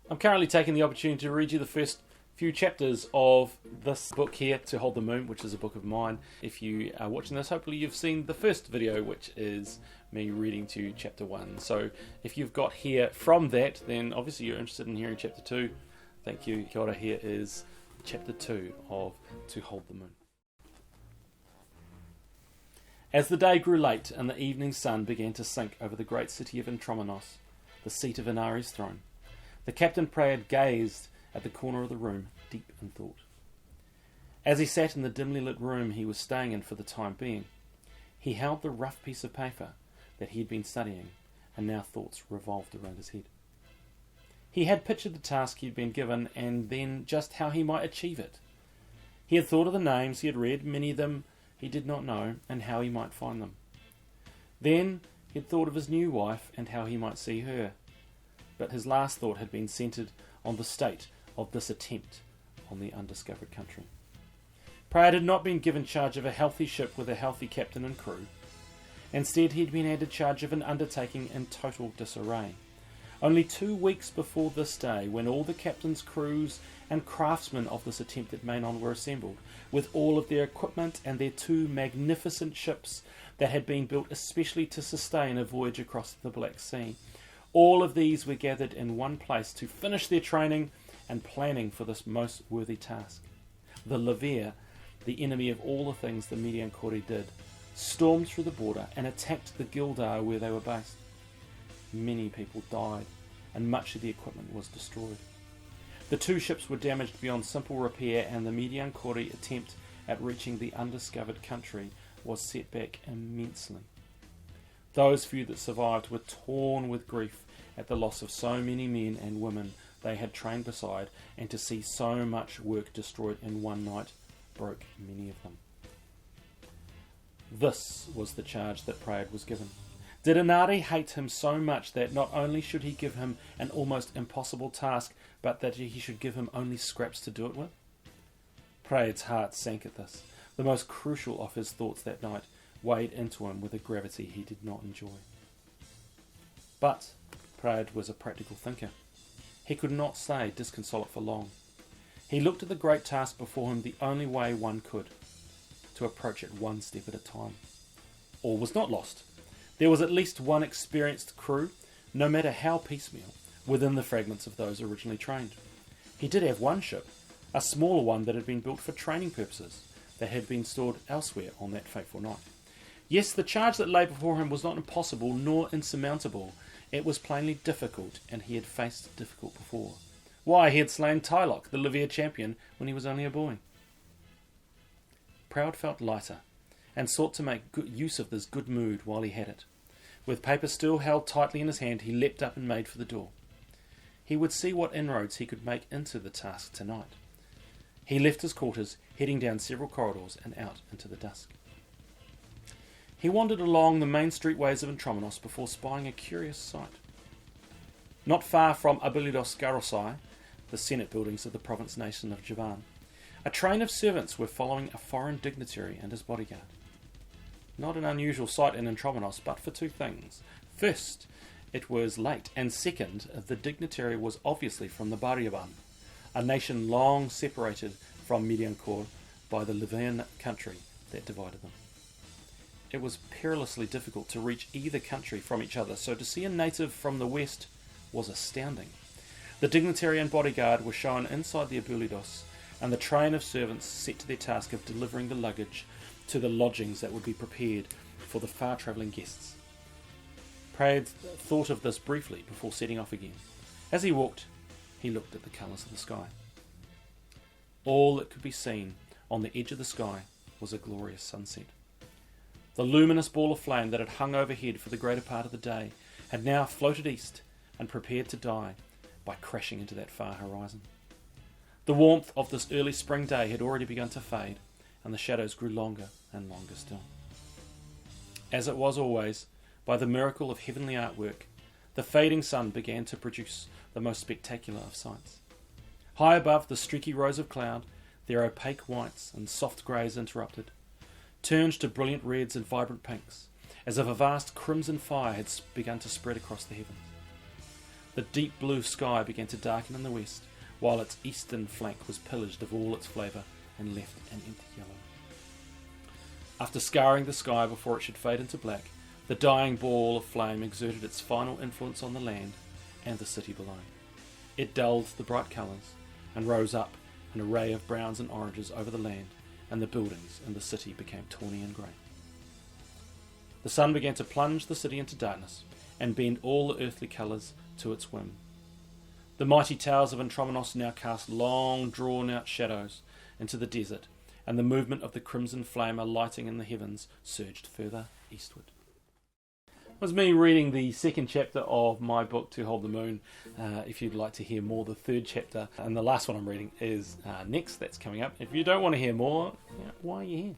I'm currently taking the opportunity to read you the first few chapters of this book here, To Hold the Moon, which is a book of mine. If you are watching this, hopefully you've seen the first video, which is me reading to chapter 1. So if you've got here from that, then obviously you're interested in hearing chapter 2. Thank you. Kia ora. Here is chapter 2 of To Hold the Moon. As the day grew late and the evening sun began to sink over the great city of Intromenos, the seat of Inari's throne, the Captan Praed gazed at the corner of the room, deep in thought. As he sat in the dimly lit room he was staying in for the time being, he held the rough piece of paper that he had been studying, and now thoughts revolved around his head. He had pictured the task he had been given, and then just how he might achieve it. He had thought of the names he had read, many of them he did not know, and how he might find them. Then he had thought of his new wife, and how he might see her. But his last thought had been centred on the state of this attempt on the undiscovered country. Praed had not been given charge of a healthy ship with a healthy captain and crew. Instead, he had been handed charge of an undertaking in total disarray. Only 2 weeks before this day, when all the captains, crews and craftsmen of this attempt at Mainon were assembled, with all of their equipment and their 2 magnificent ships that had been built especially to sustain a voyage across the Black Sea, all of these were gathered in one place to finish their training and planning for this most worthy task. The Levere, the enemy of all the things the Mediankore did, stormed through the border and attacked the Gildar where they were based. Many people died, and much of the equipment was destroyed. The 2 ships were damaged beyond simple repair, and the Mediankore attempt at reaching the undiscovered country was set back immensely. Those few that survived were torn with grief at the loss of so many men and women they had trained beside, and to see so much work destroyed in one night broke many of them. This was the charge that Praed was given. Did Inari hate him so much that not only should he give him an almost impossible task, but that he should give him only scraps to do it with? Praed's heart sank at this. The most crucial of his thoughts that night weighed into him with a gravity he did not enjoy. But Praed was a practical thinker. He could not stay disconsolate for long. He looked at the great task before him the only way one could, to approach it one step at a time. All was not lost. There was at least one experienced crew, no matter how piecemeal, within the fragments of those originally trained. He did have one ship, a smaller one that had been built for training purposes, that had been stored elsewhere on that fateful night. Yes, the charge that lay before him was not impossible nor insurmountable. It was plainly difficult, and he had faced difficult before. Why, he had slain Tyloch, the Levere champion, when he was only a boy. Praed felt lighter, and sought to make good use of this good mood while he had it. With paper still held tightly in his hand, he leapt up and made for the door. He would see what inroads he could make into the task tonight. He left his quarters, heading down several corridors and out into the dusk. He wandered along the main streetways of Intromenos before spying a curious sight. Not far from Abulidos Garosai, the senate buildings of the province nation of Javan, a train of servants were following a foreign dignitary and his bodyguard. Not an unusual sight in Intromenos, but for 2 things. First, it was late, and second, the dignitary was obviously from the Bariaban, a nation long separated from Mediankore by the Levian country that divided them. It was perilously difficult to reach either country from each other, so to see a native from the west was astounding. The dignitary and bodyguard were shown inside the Abulidos, and the train of servants set to their task of delivering the luggage to the lodgings that would be prepared for the far-travelling guests. Praed thought of this briefly before setting off again. As he walked, he looked at the colours of the sky. All that could be seen on the edge of the sky was a glorious sunset. The luminous ball of flame that had hung overhead for the greater part of the day had now floated east and prepared to die by crashing into that far horizon. The warmth of this early spring day had already begun to fade, and the shadows grew longer and longer still. As it was always, by the miracle of heavenly artwork, the fading sun began to produce the most spectacular of sights. High above the streaky rows of cloud, their opaque whites and soft greys interrupted, turned to brilliant reds and vibrant pinks, as if a vast crimson fire had begun to spread across the heavens. The deep blue sky began to darken in the west, while its eastern flank was pillaged of all its flavour and left an empty yellow. After scouring the sky before it should fade into black, the dying ball of flame exerted its final influence on the land and the city below. It dulled the bright colours and rose up an array of browns and oranges over the land, and the buildings in the city became tawny and grey. The sun began to plunge the city into darkness and bend all the earthly colours to its whim. The mighty towers of Intromenos now cast long drawn-out shadows into the desert, and the movement of the crimson flame alighting in the heavens surged further eastward. It was me reading the second chapter of my book, To Hold the Moon. If you'd like to hear more, the third chapter, and the last one I'm reading is next, that's coming up. If you don't want to hear more, why are you here?